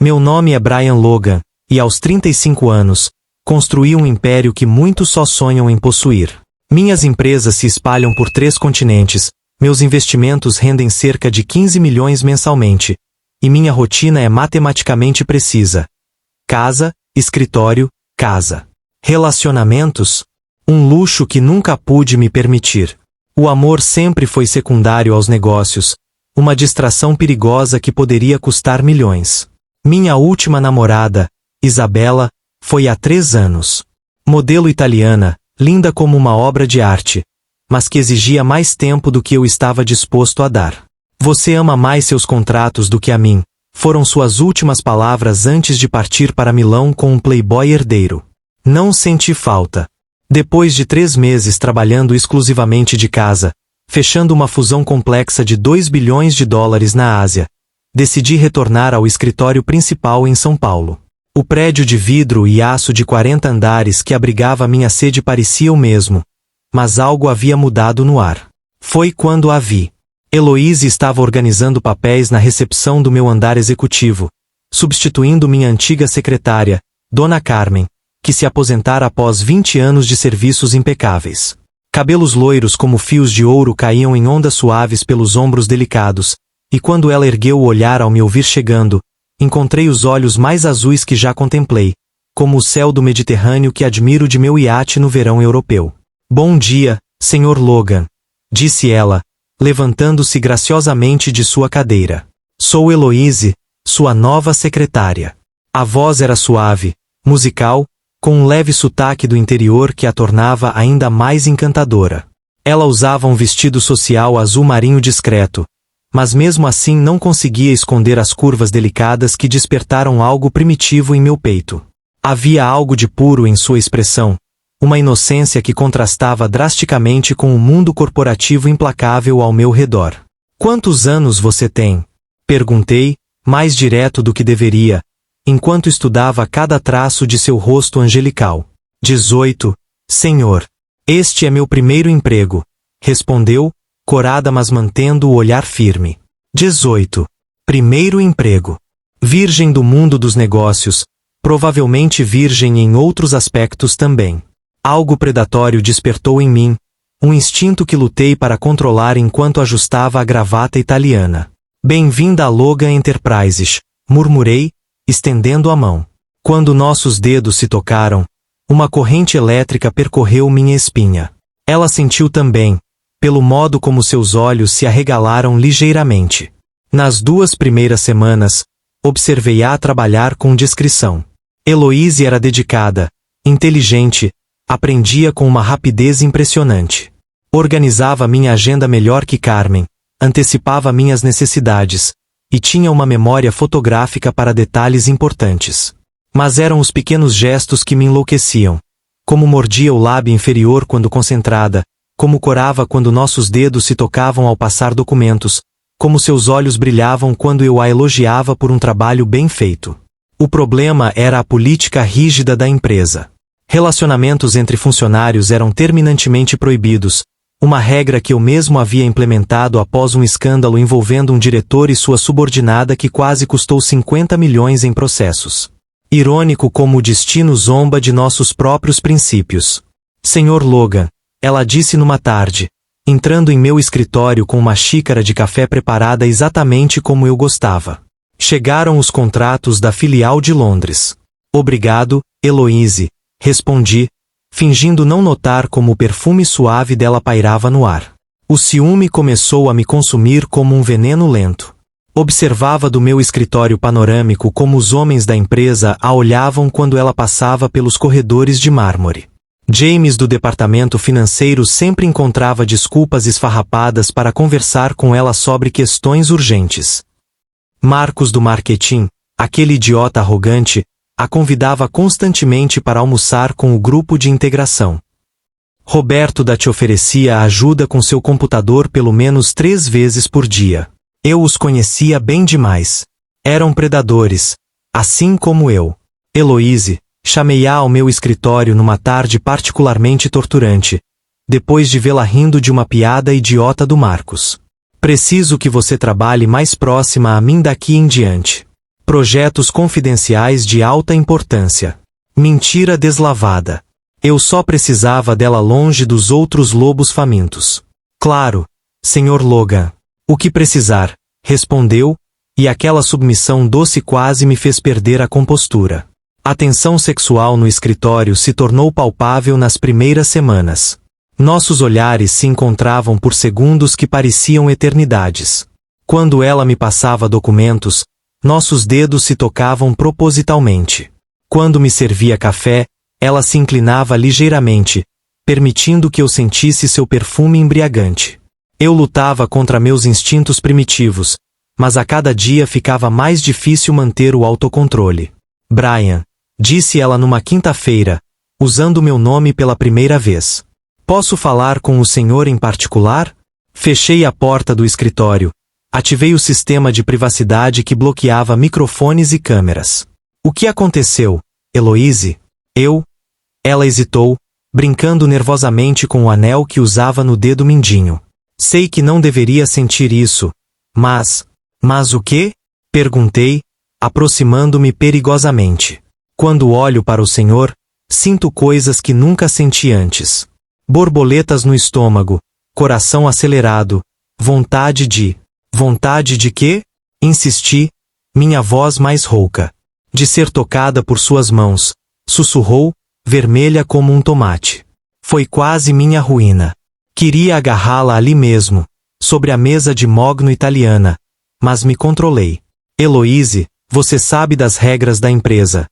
Meu nome é Brian Logan, e aos 35 anos, construí um império que muitos só sonham em possuir. Minhas empresas se espalham por 3 continentes, meus investimentos rendem cerca de 15 milhões mensalmente, e minha rotina é matematicamente precisa. Casa, escritório, casa. Relacionamentos? Um luxo que nunca pude me permitir. O amor sempre foi secundário aos negócios, uma distração perigosa que poderia custar milhões. Minha última namorada, Isabela, foi há 3 anos. Modelo italiana, linda como uma obra de arte, mas que exigia mais tempo do que eu estava disposto a dar. Você ama mais seus contratos do que a mim, foram suas últimas palavras antes de partir para Milão com um playboy herdeiro. Não senti falta. Depois de 3 meses trabalhando exclusivamente de casa, fechando uma fusão complexa de 2 bilhões de dólares na Ásia, decidi retornar ao escritório principal em São Paulo. O prédio de vidro e aço de 40 andares que abrigava minha sede parecia o mesmo, mas algo havia mudado no ar. Foi quando a vi. Heloíse estava organizando papéis na recepção do meu andar executivo, substituindo minha antiga secretária, Dona Carmen, que se aposentara após 20 anos de serviços impecáveis. Cabelos loiros como fios de ouro caíam em ondas suaves pelos ombros delicados, e quando ela ergueu o olhar ao me ouvir chegando, encontrei os olhos mais azuis que já contemplei, como o céu do Mediterrâneo que admiro de meu iate no verão europeu. Bom dia, Sr. Logan, disse ela, levantando-se graciosamente de sua cadeira. Sou Heloíse, sua nova secretária. A voz era suave, musical, com um leve sotaque do interior que a tornava ainda mais encantadora. Ela usava um vestido social azul marinho discreto, mas mesmo assim não conseguia esconder as curvas delicadas que despertaram algo primitivo em meu peito. Havia algo de puro em sua expressão, uma inocência que contrastava drasticamente com o mundo corporativo implacável ao meu redor. Quantos anos você tem? Perguntei, mais direto do que deveria, enquanto estudava cada traço de seu rosto angelical. 18, senhor. Este é meu primeiro emprego, respondeu, corada mas mantendo o olhar firme. 18. Primeiro emprego. Virgem do mundo dos negócios, provavelmente virgem em outros aspectos também. Algo predatório despertou em mim, um instinto que lutei para controlar enquanto ajustava a gravata italiana. Bem-vinda a Logan Enterprises, murmurei, estendendo a mão. Quando nossos dedos se tocaram, uma corrente elétrica percorreu minha espinha. Ela sentiu também, pelo modo como seus olhos se arregalaram ligeiramente. Nas 2 primeiras semanas, observei-a trabalhar com discrição. Heloíse era dedicada, inteligente, aprendia com uma rapidez impressionante. Organizava minha agenda melhor que Carmen, antecipava minhas necessidades, e tinha uma memória fotográfica para detalhes importantes. Mas eram os pequenos gestos que me enlouqueciam. Como mordia o lábio inferior quando concentrada, como corava quando nossos dedos se tocavam ao passar documentos, como seus olhos brilhavam quando eu a elogiava por um trabalho bem feito. O problema era a política rígida da empresa. Relacionamentos entre funcionários eram terminantemente proibidos, uma regra que eu mesmo havia implementado após um escândalo envolvendo um diretor e sua subordinada que quase custou 50 milhões em processos. Irônico como o destino zomba de nossos próprios princípios. Sr. Logan, ela disse numa tarde, entrando em meu escritório com uma xícara de café preparada exatamente como eu gostava. Chegaram os contratos da filial de Londres. Obrigado, Heloíse, respondi, fingindo não notar como o perfume suave dela pairava no ar. O ciúme começou a me consumir como um veneno lento. Observava do meu escritório panorâmico como os homens da empresa a olhavam quando ela passava pelos corredores de mármore. James do departamento financeiro sempre encontrava desculpas esfarrapadas para conversar com ela sobre questões urgentes. Marcos do marketing, aquele idiota arrogante, a convidava constantemente para almoçar com o grupo de integração. Roberto da te oferecia ajuda com seu computador pelo menos 3 vezes por dia. Eu os conhecia bem demais. Eram predadores, assim como eu. Heloíse, chamei-a ao meu escritório numa tarde particularmente torturante, depois de vê-la rindo de uma piada idiota do Marcos. Preciso que você trabalhe mais próxima a mim daqui em diante. Projetos confidenciais de alta importância. Mentira deslavada. Eu só precisava dela longe dos outros lobos famintos. Claro, Sr. Logan. O que precisar, respondeu, e aquela submissão doce quase me fez perder a compostura. A tensão sexual no escritório se tornou palpável nas primeiras semanas. Nossos olhares se encontravam por segundos que pareciam eternidades. Quando ela me passava documentos, nossos dedos se tocavam propositalmente. Quando me servia café, ela se inclinava ligeiramente, permitindo que eu sentisse seu perfume embriagante. Eu lutava contra meus instintos primitivos, mas a cada dia ficava mais difícil manter o autocontrole. Brian, disse ela numa quinta-feira, usando meu nome pela primeira vez. Posso falar com o senhor em particular? Fechei a porta do escritório. Ativei o sistema de privacidade que bloqueava microfones e câmeras. O que aconteceu, Eloise? Ela hesitou, brincando nervosamente com o anel que usava no dedo mindinho. Sei que não deveria sentir isso, mas o quê? Perguntei, aproximando-me perigosamente. Quando olho para o senhor, sinto coisas que nunca senti antes. Borboletas no estômago, coração acelerado, vontade de... Vontade de quê? Insisti, minha voz mais rouca. De ser tocada por suas mãos, sussurrou, vermelha como um tomate. Foi quase minha ruína. Queria agarrá-la ali mesmo, sobre a mesa de mogno italiana, mas me controlei. Eloise, você sabe das regras da empresa.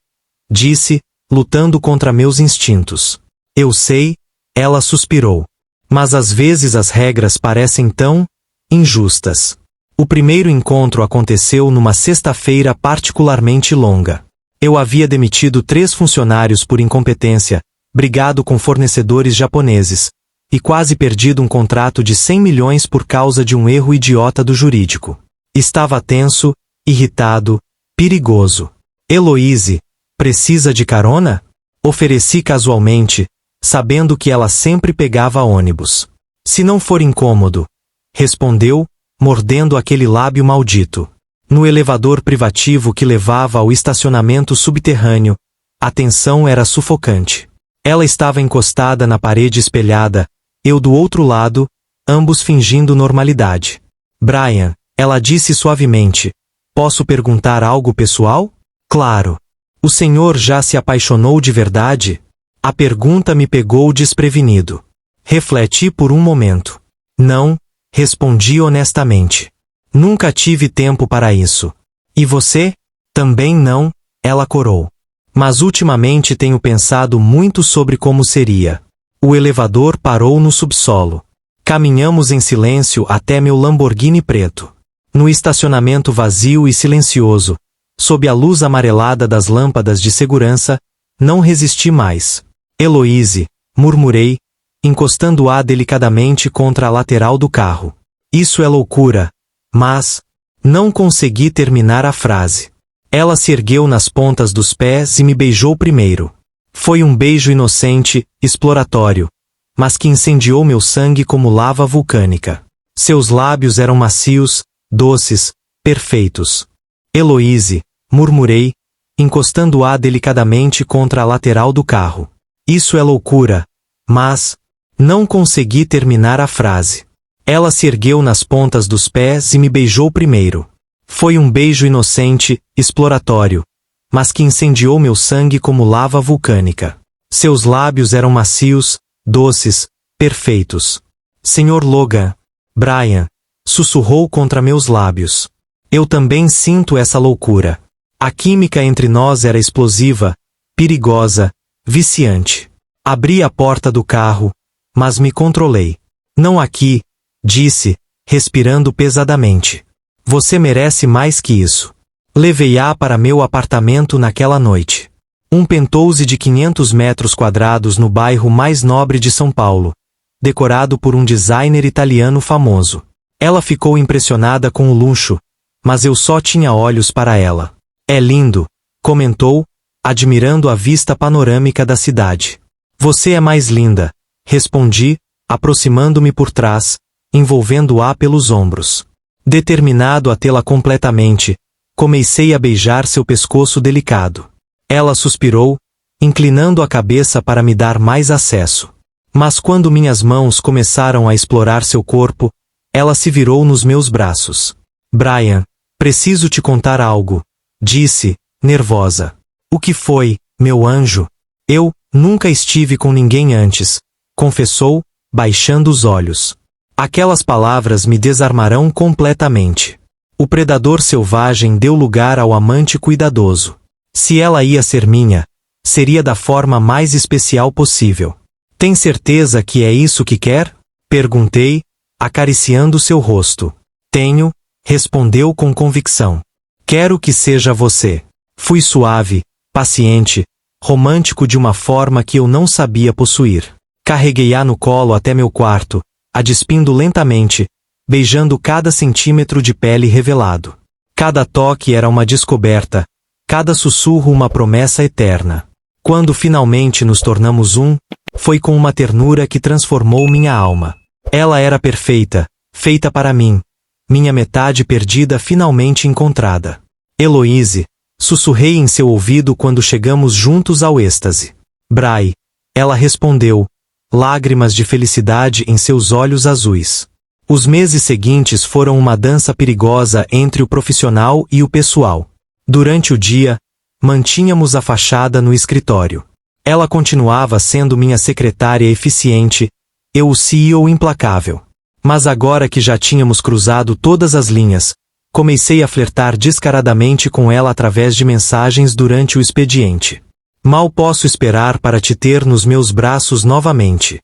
Disse, lutando contra meus instintos. Eu sei, ela suspirou. Mas às vezes as regras parecem tão injustas. O primeiro encontro aconteceu numa sexta-feira particularmente longa. Eu havia demitido 3 funcionários por incompetência, brigado com fornecedores japoneses, e quase perdido um contrato de 100 milhões por causa de um erro idiota do jurídico. Estava tenso, irritado, perigoso. Eloise, precisa de carona? Ofereci casualmente, sabendo que ela sempre pegava ônibus. Se não for incômodo, respondeu, mordendo aquele lábio maldito. No elevador privativo que levava ao estacionamento subterrâneo, a tensão era sufocante. Ela estava encostada na parede espelhada, eu do outro lado, ambos fingindo normalidade. Brian, ela disse suavemente, posso perguntar algo pessoal? Claro. O senhor já se apaixonou de verdade? A pergunta me pegou desprevenido. Refleti por um momento. Não, respondi honestamente. Nunca tive tempo para isso. E você? Também não, ela corou. Mas ultimamente tenho pensado muito sobre como seria. O elevador parou no subsolo. Caminhamos em silêncio até meu Lamborghini preto. No estacionamento vazio e silencioso, sob a luz amarelada das lâmpadas de segurança, não resisti mais. Eloise, murmurei, encostando-a delicadamente contra a lateral do carro. Isso é loucura. Mas não consegui terminar a frase. Ela se ergueu nas pontas dos pés e me beijou primeiro. Foi um beijo inocente, exploratório, mas que incendiou meu sangue como lava vulcânica. Seus lábios eram macios, doces, perfeitos. Eloise, murmurei, encostando-a delicadamente contra a lateral do carro. Isso é loucura. Mas não consegui terminar a frase. Ela se ergueu nas pontas dos pés e me beijou primeiro. Foi um beijo inocente, exploratório, mas que incendiou meu sangue como lava vulcânica. Seus lábios eram macios, doces, perfeitos. Sr. Logan, Brian, sussurrou contra meus lábios. Eu também sinto essa loucura. A química entre nós era explosiva, perigosa, viciante. Abri a porta do carro, mas me controlei. Não aqui, disse, respirando pesadamente. Você merece mais que isso. Levei-a para meu apartamento naquela noite. Um penthouse de 500 metros quadrados no bairro mais nobre de São Paulo, decorado por um designer italiano famoso. Ela ficou impressionada com o luxo, mas eu só tinha olhos para ela. É lindo, comentou, admirando a vista panorâmica da cidade. Você é mais linda, respondi, aproximando-me por trás, envolvendo-a pelos ombros. Determinado a tê-la completamente, Comecei a beijar seu pescoço delicado. Ela suspirou, inclinando a cabeça para me dar mais acesso. Mas quando minhas mãos começaram a explorar seu corpo, ela se virou nos meus braços. Brian, preciso te contar algo, disse, nervosa. O que foi, meu anjo? Eu nunca estive com ninguém antes, confessou, baixando os olhos. Aquelas palavras me desarmarão completamente. O predador selvagem deu lugar ao amante cuidadoso. Se ela ia ser minha, seria da forma mais especial possível. Tem certeza que é isso que quer? Perguntei, acariciando seu rosto. Tenho, respondeu com convicção. Quero que seja você. Fui suave, paciente, romântico de uma forma que eu não sabia possuir. Carreguei-a no colo até meu quarto, a despindo lentamente, beijando cada centímetro de pele revelado. Cada toque era uma descoberta, cada sussurro uma promessa eterna. Quando finalmente nos tornamos um, foi com uma ternura que transformou minha alma. Ela era perfeita, feita para mim, minha metade perdida finalmente encontrada. Heloíse, sussurrei em seu ouvido quando chegamos juntos ao êxtase. Bray, ela respondeu, lágrimas de felicidade em seus olhos azuis. Os meses seguintes foram uma dança perigosa entre o profissional e o pessoal. Durante o dia, mantínhamos a fachada no escritório. Ela continuava sendo minha secretária eficiente, eu o CEO implacável. Mas agora que já tínhamos cruzado todas as linhas, comecei a flertar descaradamente com ela através de mensagens durante o expediente. Mal posso esperar para te ter nos meus braços novamente.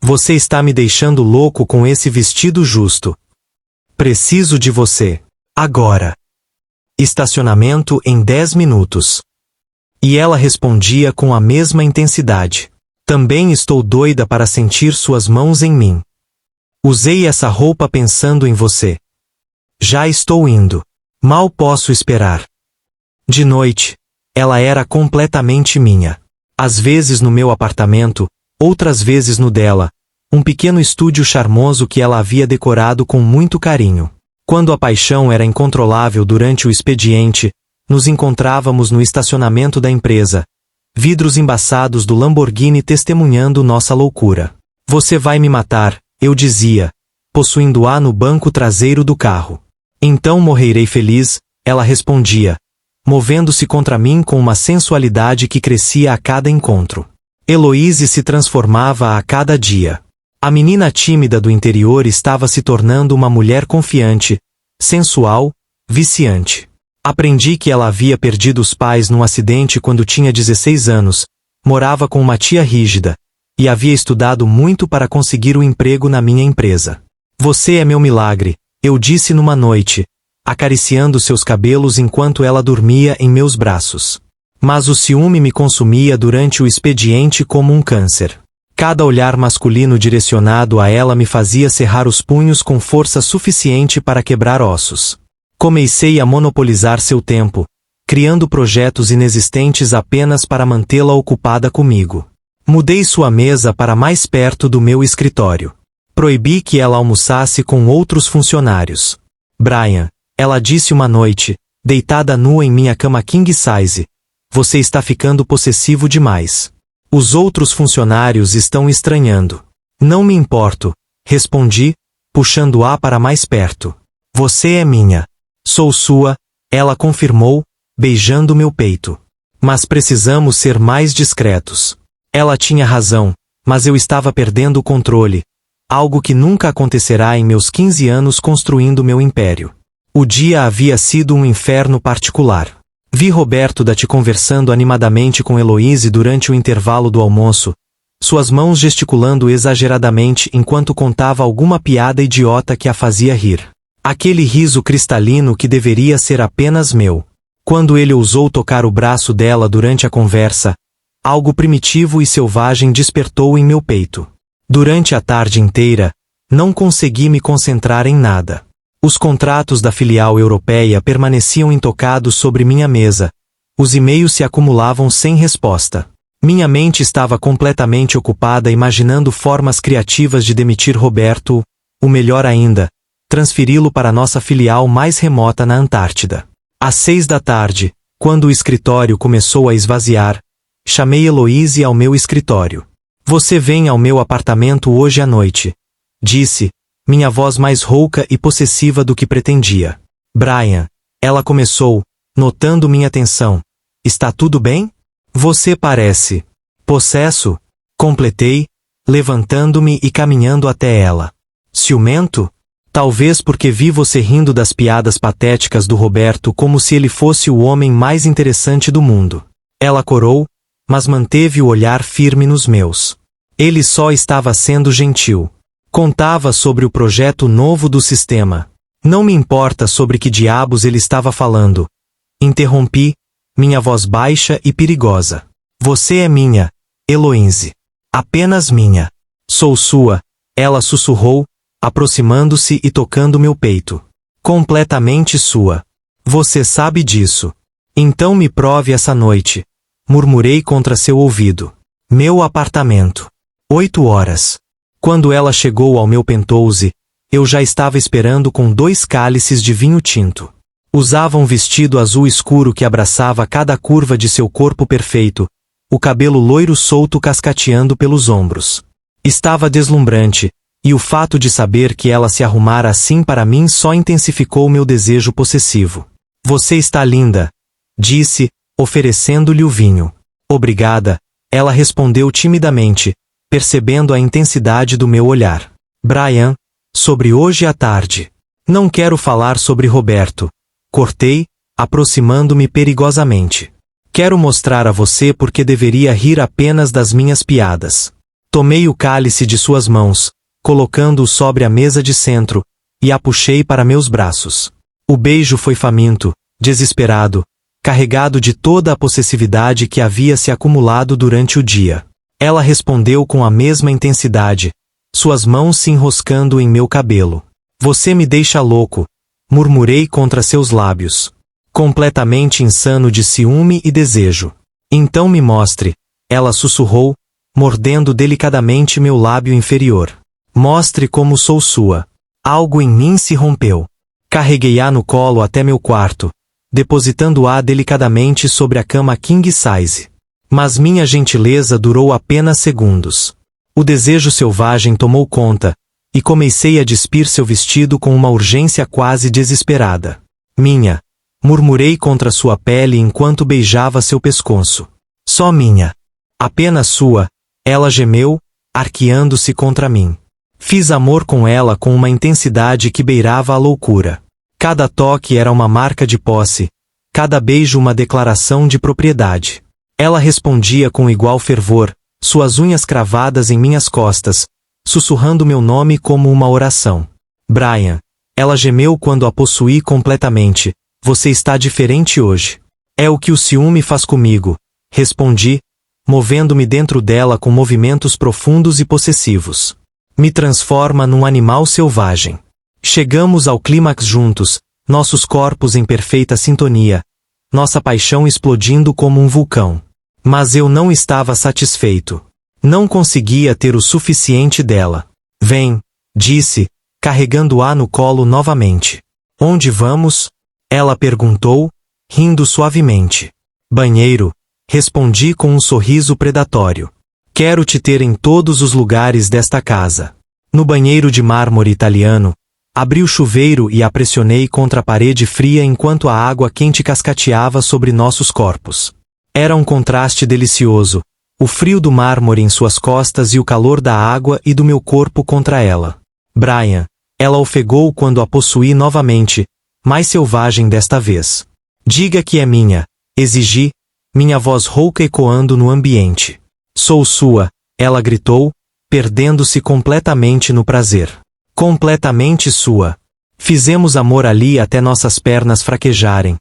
Você está me deixando louco com esse vestido justo. Preciso de você. Agora. Estacionamento em 10 minutos. E ela respondia com a mesma intensidade. Também estou doida para sentir suas mãos em mim. Usei essa roupa pensando em você. Já estou indo. Mal posso esperar. De noite, ela era completamente minha. Às vezes no meu apartamento, outras vezes no dela, um pequeno estúdio charmoso que ela havia decorado com muito carinho. Quando a paixão era incontrolável durante o expediente, nos encontrávamos no estacionamento da empresa, vidros embaçados do Lamborghini testemunhando nossa loucura. Você vai me matar, eu dizia, possuindo-a no banco traseiro do carro. Então morrerei feliz, ela respondia, movendo-se contra mim com uma sensualidade que crescia a cada encontro. Heloíse se transformava a cada dia. A menina tímida do interior estava se tornando uma mulher confiante, sensual, viciante. Aprendi que ela havia perdido os pais num acidente quando tinha 16 anos, morava com uma tia rígida, e havia estudado muito para conseguir um emprego na minha empresa. Você é meu milagre, eu disse numa noite, acariciando seus cabelos enquanto ela dormia em meus braços. Mas o ciúme me consumia durante o expediente como um câncer. Cada olhar masculino direcionado a ela me fazia cerrar os punhos com força suficiente para quebrar ossos. Comecei a monopolizar seu tempo, criando projetos inexistentes apenas para mantê-la ocupada comigo. Mudei sua mesa para mais perto do meu escritório. Proibi que ela almoçasse com outros funcionários. Brian, ela disse uma noite, deitada nua em minha cama king size, você está ficando possessivo demais. Os outros funcionários estão estranhando. Não me importo, respondi, puxando-a para mais perto. Você é minha. Sou sua, ela confirmou, beijando meu peito. Mas precisamos ser mais discretos. Ela tinha razão, mas eu estava perdendo o controle, algo que nunca acontecerá em meus 15 anos construindo meu império. O dia havia sido um inferno particular. Vi Roberto Dati conversando animadamente com Heloíse durante o intervalo do almoço, suas mãos gesticulando exageradamente enquanto contava alguma piada idiota que a fazia rir. Aquele riso cristalino que deveria ser apenas meu. Quando ele ousou tocar o braço dela durante a conversa, algo primitivo e selvagem despertou em meu peito. Durante a tarde inteira, não consegui me concentrar em nada. Os contratos da filial europeia permaneciam intocados sobre minha mesa. Os e-mails se acumulavam sem resposta. Minha mente estava completamente ocupada imaginando formas criativas de demitir Roberto, o melhor ainda, transferi-lo para nossa filial mais remota na Antártida. Às 6 da tarde, quando o escritório começou a esvaziar, chamei Heloise ao meu escritório. Você vem ao meu apartamento hoje à noite, disse, minha voz mais rouca e possessiva do que pretendia. Brian, ela começou, notando minha tensão. Está tudo bem? Você parece possesso, completei, levantando-me e caminhando até ela. Ciumento? Talvez porque vi você rindo das piadas patéticas do Roberto como se ele fosse o homem mais interessante do mundo. Ela corou, mas manteve o olhar firme nos meus. Ele só estava sendo gentil. Contava sobre o projeto novo do sistema. Não me importa sobre que diabos ele estava falando. Interrompi, minha voz baixa e perigosa. Você é minha, Heloise. Apenas minha. Sou sua, ela sussurrou, aproximando-se e tocando meu peito. Completamente sua. Você sabe disso. Então me prove essa noite. Murmurei contra seu ouvido. Meu apartamento. 8 horas. Quando ela chegou ao meu penthouse, eu já estava esperando com 2 cálices de vinho tinto. Usava um vestido azul escuro que abraçava cada curva de seu corpo perfeito, o cabelo loiro solto cascateando pelos ombros. Estava deslumbrante, e o fato de saber que ela se arrumara assim para mim só intensificou meu desejo possessivo. Você está linda, disse, oferecendo-lhe o vinho. Obrigada, ela respondeu timidamente, percebendo a intensidade do meu olhar. Brian, sobre hoje à tarde. Não quero falar sobre Roberto. Cortei, aproximando-me perigosamente. Quero mostrar a você porque deveria rir apenas das minhas piadas. Tomei o cálice de suas mãos, colocando-o sobre a mesa de centro, e a puxei para meus braços. O beijo foi faminto, desesperado, carregado de toda a possessividade que havia se acumulado durante o dia. Ela respondeu com a mesma intensidade, suas mãos se enroscando em meu cabelo. Você me deixa louco, murmurei contra seus lábios. Completamente insano de ciúme e desejo. Então me mostre, ela sussurrou, mordendo delicadamente meu lábio inferior. Mostre como sou sua. Algo em mim se rompeu. Carreguei-a no colo até meu quarto, depositando-a delicadamente sobre a cama king size. Mas minha gentileza durou apenas segundos. O desejo selvagem tomou conta, e comecei a despir seu vestido com uma urgência quase desesperada. Minha, murmurei contra sua pele enquanto beijava seu pescoço. Só minha. Apenas sua, ela gemeu, arqueando-se contra mim. Fiz amor com ela com uma intensidade que beirava a loucura. Cada toque era uma marca de posse, cada beijo uma declaração de propriedade. Ela respondia com igual fervor, suas unhas cravadas em minhas costas, sussurrando meu nome como uma oração. Brian, ela gemeu quando a possuí completamente. Você está diferente hoje. É o que o ciúme faz comigo, respondi, movendo-me dentro dela com movimentos profundos e possessivos. Me transforma num animal selvagem. Chegamos ao clímax juntos, nossos corpos em perfeita sintonia, nossa paixão explodindo como um vulcão. Mas eu não estava satisfeito. Não conseguia ter o suficiente dela. Vem, disse, carregando-a no colo novamente. Onde vamos? Ela perguntou, rindo suavemente. Banheiro, respondi com um sorriso predatório. Quero te ter em todos os lugares desta casa. No banheiro de mármore italiano, abri o chuveiro e a pressionei contra a parede fria enquanto a água quente cascateava sobre nossos corpos. Era um contraste delicioso, o frio do mármore em suas costas e o calor da água e do meu corpo contra ela. Brian, ela ofegou quando a possuí novamente, mais selvagem desta vez. Diga que é minha, exigi, minha voz rouca ecoando no ambiente. Sou sua, ela gritou, perdendo-se completamente no prazer. Completamente sua. Fizemos amor ali até nossas pernas fraquejarem,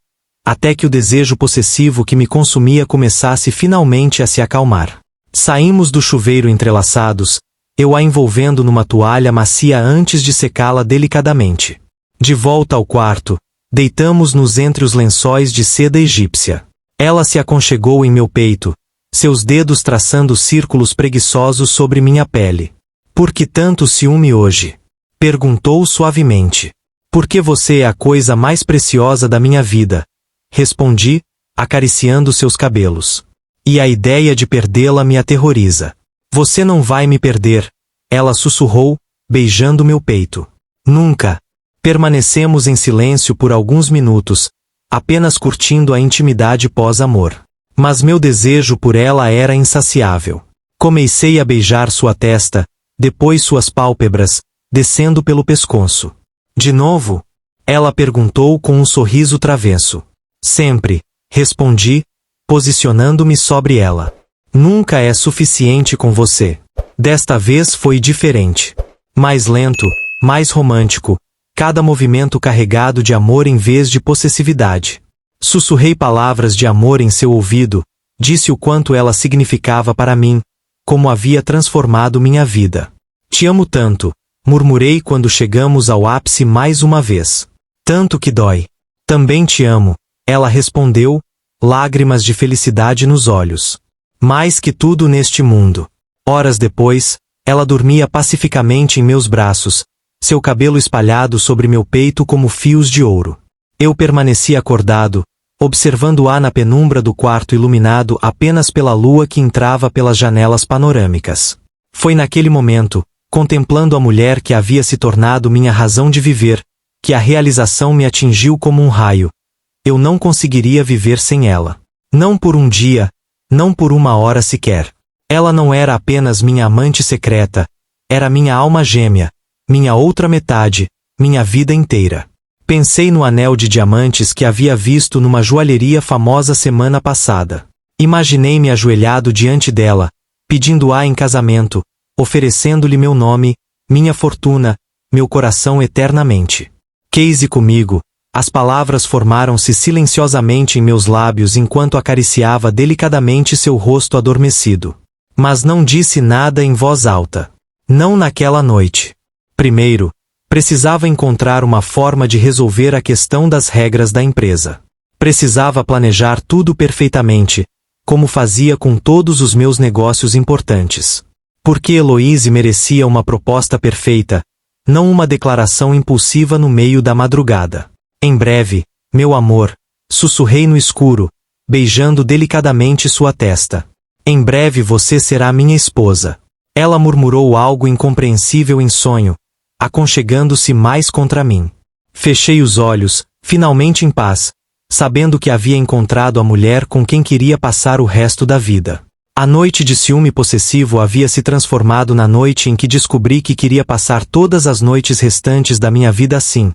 até que o desejo possessivo que me consumia começasse finalmente a se acalmar. Saímos do chuveiro entrelaçados, eu a envolvendo numa toalha macia antes de secá-la delicadamente. De volta ao quarto, deitamos-nos entre os lençóis de seda egípcia. Ela se aconchegou em meu peito, seus dedos traçando círculos preguiçosos sobre minha pele. Por que tanto ciúme hoje? Perguntou suavemente. Porque você é a coisa mais preciosa da minha vida, respondi, acariciando seus cabelos. E a ideia de perdê-la me aterroriza. Você não vai me perder, ela sussurrou, beijando meu peito. Nunca. Permanecemos em silêncio por alguns minutos, apenas curtindo a intimidade pós-amor. Mas meu desejo por ela era insaciável. Comecei a beijar sua testa, depois suas pálpebras, descendo pelo pescoço. De novo? Ela perguntou com um sorriso travesso. Sempre, respondi, posicionando-me sobre ela. Nunca é suficiente com você. Desta vez foi diferente. Mais lento, mais romântico, cada movimento carregado de amor em vez de possessividade. Sussurrei palavras de amor em seu ouvido, disse o quanto ela significava para mim, como havia transformado minha vida. Te amo tanto, murmurei quando chegamos ao ápice mais uma vez. Tanto que dói. Também te amo, ela respondeu, lágrimas de felicidade nos olhos. Mais que tudo neste mundo. Horas depois, ela dormia pacificamente em meus braços, seu cabelo espalhado sobre meu peito como fios de ouro. Eu permaneci acordado, observando-a na penumbra do quarto iluminado apenas pela lua que entrava pelas janelas panorâmicas. Foi naquele momento, contemplando a mulher que havia se tornado minha razão de viver, que a realização me atingiu como um raio. Eu não conseguiria viver sem ela. Não por um dia, não por uma hora sequer. Ela não era apenas minha amante secreta, era minha alma gêmea, minha outra metade, minha vida inteira. Pensei no anel de diamantes que havia visto numa joalheria famosa semana passada. Imaginei-me ajoelhado diante dela, pedindo-a em casamento, oferecendo-lhe meu nome, minha fortuna, meu coração eternamente. Case comigo. As palavras formaram-se silenciosamente em meus lábios enquanto acariciava delicadamente seu rosto adormecido. Mas não disse nada em voz alta. Não naquela noite. Primeiro, precisava encontrar uma forma de resolver a questão das regras da empresa. Precisava planejar tudo perfeitamente, como fazia com todos os meus negócios importantes. Porque Heloíse merecia uma proposta perfeita, não uma declaração impulsiva no meio da madrugada. Em breve, meu amor, sussurrei no escuro, beijando delicadamente sua testa. Em breve você será minha esposa. Ela murmurou algo incompreensível em sonho, aconchegando-se mais contra mim. Fechei os olhos, finalmente em paz, sabendo que havia encontrado a mulher com quem queria passar o resto da vida. A noite de ciúme possessivo havia se transformado na noite em que descobri que queria passar todas as noites restantes da minha vida assim,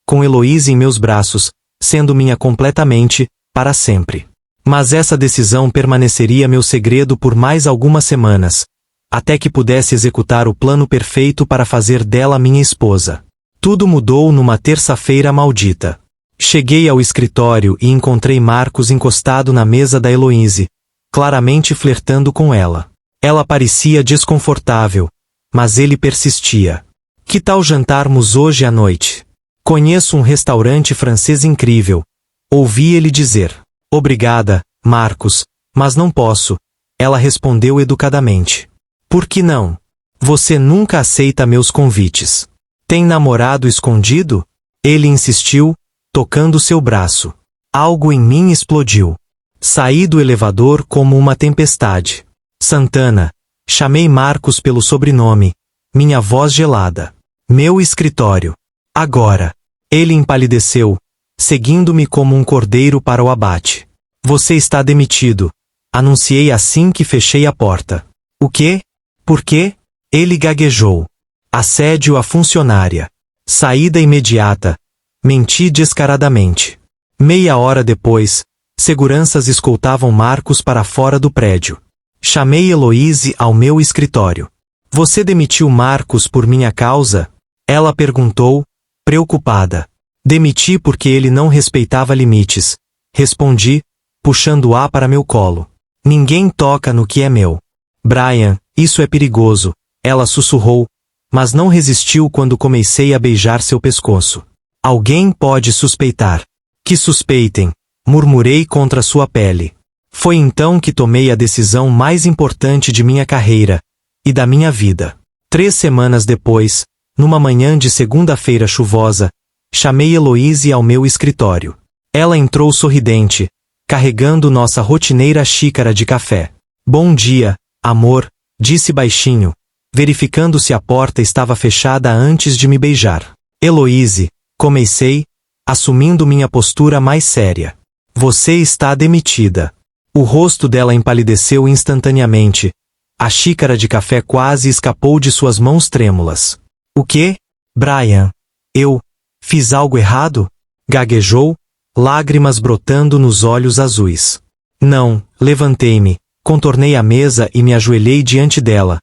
com Heloíse em meus braços, sendo minha completamente, para sempre. Mas essa decisão permaneceria meu segredo por mais algumas semanas, até que pudesse executar o plano perfeito para fazer dela minha esposa. Tudo mudou numa terça-feira maldita. Cheguei ao escritório e encontrei Marcos encostado na mesa da Heloíse, claramente flertando com ela. Ela parecia desconfortável, mas ele persistia. Que tal jantarmos hoje à noite? Conheço um restaurante francês incrível. Ouvi ele dizer. Obrigada, Marcos, mas não posso. Ela respondeu educadamente. Por que não? Você nunca aceita meus convites. Tem namorado escondido? Ele insistiu, tocando seu braço. Algo em mim explodiu. Saí do elevador como uma tempestade. Santana. Chamei Marcos pelo sobrenome. Minha voz gelada. Meu escritório. Agora. Ele empalideceu, seguindo-me como um cordeiro para o abate. Você está demitido. Anunciei assim que fechei a porta. O quê? Por quê? Ele gaguejou. Assédio à funcionária. Saída imediata. Menti descaradamente. Meia hora depois, seguranças escoltavam Marcos para fora do prédio. Chamei Heloíse ao meu escritório. Você demitiu Marcos por minha causa? Ela perguntou, preocupada. Demiti porque ele não respeitava limites. Respondi, puxando-a para meu colo. Ninguém toca no que é meu. Brian, isso é perigoso, ela sussurrou, mas não resistiu quando comecei a beijar seu pescoço. Alguém pode suspeitar. Que suspeitem, murmurei contra sua pele. Foi então que tomei a decisão mais importante de minha carreira e da minha vida. 3 semanas depois, numa manhã de segunda-feira chuvosa, chamei Heloíse ao meu escritório. Ela entrou sorridente, carregando nossa rotineira xícara de café. Bom dia, amor, disse baixinho, verificando se a porta estava fechada antes de me beijar. Heloíse, comecei, assumindo minha postura mais séria. Você está demitida. O rosto dela empalideceu instantaneamente. A xícara de café quase escapou de suas mãos trêmulas. O quê? Brian, eu fiz algo errado? Gaguejou, lágrimas brotando nos olhos azuis. Não, levantei-me, contornei a mesa e me ajoelhei diante dela,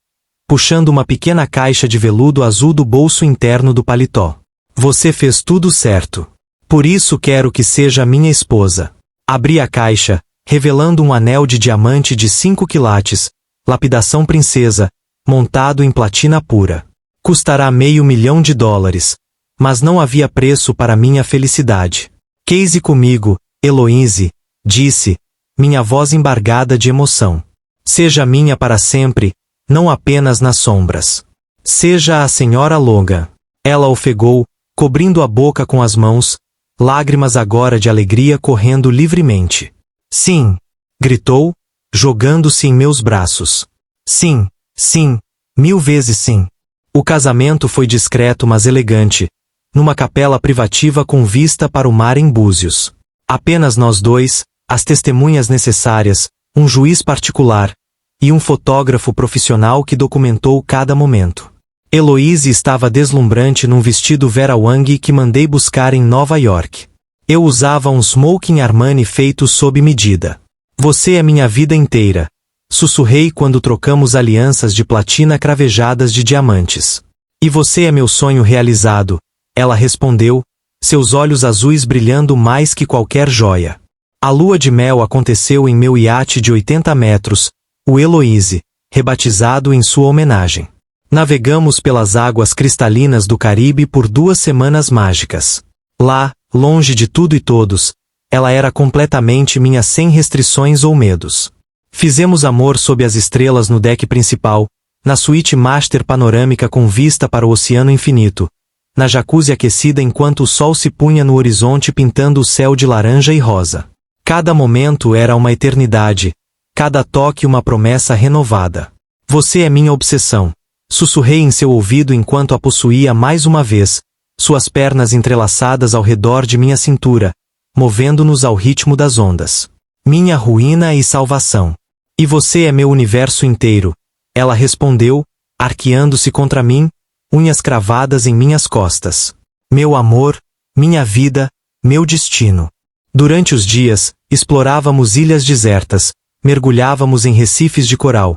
puxando uma pequena caixa de veludo azul do bolso interno do paletó. Você fez tudo certo. Por isso quero que seja minha esposa. Abri a caixa, revelando um anel de diamante de 5 quilates, lapidação princesa, montado em platina pura. Custará $500.000, mas não havia preço para minha felicidade. Case comigo, Heloíse, disse, minha voz embargada de emoção. Seja minha para sempre, não apenas nas sombras. Seja a senhora Logan. Ela ofegou, cobrindo a boca com as mãos, lágrimas agora de alegria correndo livremente. Sim, gritou, jogando-se em meus braços. Sim, sim, 1000 vezes sim. O casamento foi discreto mas elegante, numa capela privativa com vista para o mar em Búzios. Apenas nós dois, as testemunhas necessárias, um juiz particular, e um fotógrafo profissional que documentou cada momento. Heloíse estava deslumbrante num vestido Vera Wang que mandei buscar em Nova York. Eu usava um smoking Armani feito sob medida. Você é minha vida inteira, sussurrei quando trocamos alianças de platina cravejadas de diamantes. E você é meu sonho realizado, ela respondeu, seus olhos azuis brilhando mais que qualquer joia. A lua de mel aconteceu em meu iate de 80 metros, o Heloíse, rebatizado em sua homenagem. Navegamos pelas águas cristalinas do Caribe por 2 semanas mágicas. Lá, longe de tudo e todos, ela era completamente minha sem restrições ou medos. Fizemos amor sob as estrelas no deck principal, na suíte master panorâmica com vista para o oceano infinito, na jacuzzi aquecida enquanto o sol se punha no horizonte pintando o céu de laranja e rosa. Cada momento era uma eternidade, cada toque uma promessa renovada. Você é minha obsessão. Sussurrei em seu ouvido enquanto a possuía mais uma vez, suas pernas entrelaçadas ao redor de minha cintura, movendo-nos ao ritmo das ondas. Minha ruína e salvação. E você é meu universo inteiro, ela respondeu, arqueando-se contra mim, unhas cravadas em minhas costas. Meu amor, minha vida, meu destino. Durante os dias, explorávamos ilhas desertas, mergulhávamos em recifes de coral,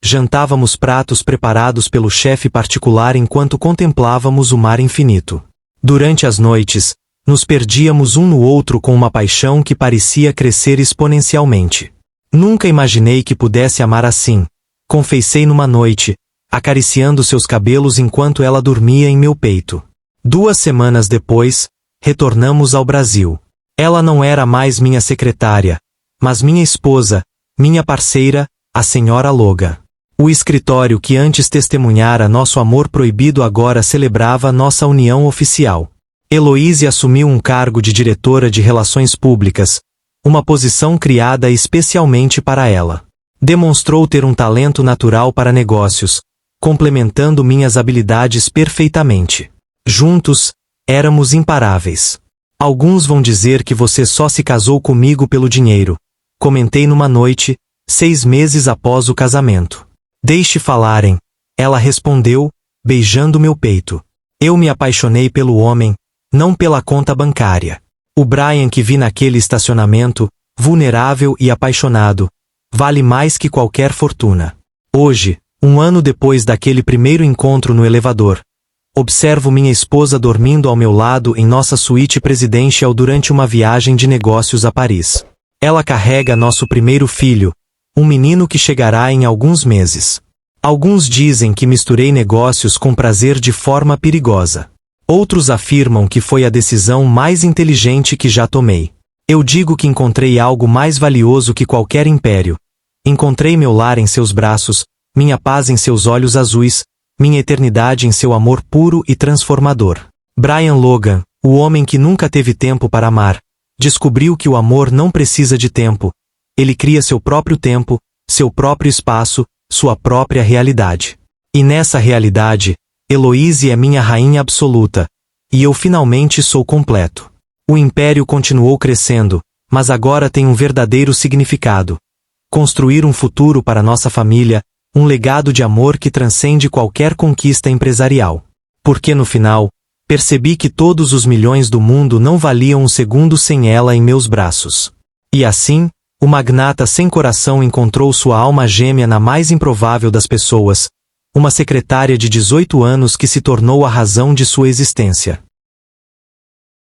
jantávamos pratos preparados pelo chefe particular enquanto contemplávamos o mar infinito. Durante as noites, nos perdíamos um no outro com uma paixão que parecia crescer exponencialmente. Nunca imaginei que pudesse amar assim, confessei numa noite, acariciando seus cabelos enquanto ela dormia em meu peito. 2 semanas depois, retornamos ao Brasil. Ela não era mais minha secretária, mas minha esposa, minha parceira, a senhora Logan. O escritório que antes testemunhara nosso amor proibido agora celebrava nossa união oficial. Heloíse assumiu um cargo de diretora de relações públicas, uma posição criada especialmente para ela. Demonstrou ter um talento natural para negócios, complementando minhas habilidades perfeitamente. Juntos, éramos imparáveis. Alguns vão dizer que você só se casou comigo pelo dinheiro, comentei numa noite, 6 meses após o casamento. Deixe falarem, ela respondeu, beijando meu peito. Eu me apaixonei pelo homem, não pela conta bancária. O Brian que vi naquele estacionamento, vulnerável e apaixonado, vale mais que qualquer fortuna. Hoje, 1 ano depois daquele primeiro encontro no elevador, observo minha esposa dormindo ao meu lado em nossa suíte presidencial durante uma viagem de negócios a Paris. Ela carrega nosso primeiro filho, um menino que chegará em alguns meses. Alguns dizem que misturei negócios com prazer de forma perigosa. Outros afirmam que foi a decisão mais inteligente que já tomei. Eu digo que encontrei algo mais valioso que qualquer império. Encontrei meu lar em seus braços, minha paz em seus olhos azuis, minha eternidade em seu amor puro e transformador. Brian Logan, o homem que nunca teve tempo para amar, Descobriu que o amor não precisa de tempo. Ele cria seu próprio tempo, seu próprio espaço, sua própria realidade. E nessa realidade, Heloíse é minha rainha absoluta. E eu finalmente sou completo. O império continuou crescendo, mas agora tem um verdadeiro significado. Construir um futuro para nossa família, um legado de amor que transcende qualquer conquista empresarial. Porque no final, percebi que todos os milhões do mundo não valiam um segundo sem ela em meus braços. E assim, o magnata sem coração encontrou sua alma gêmea na mais improvável das pessoas, uma secretária de 18 anos que se tornou a razão de sua existência.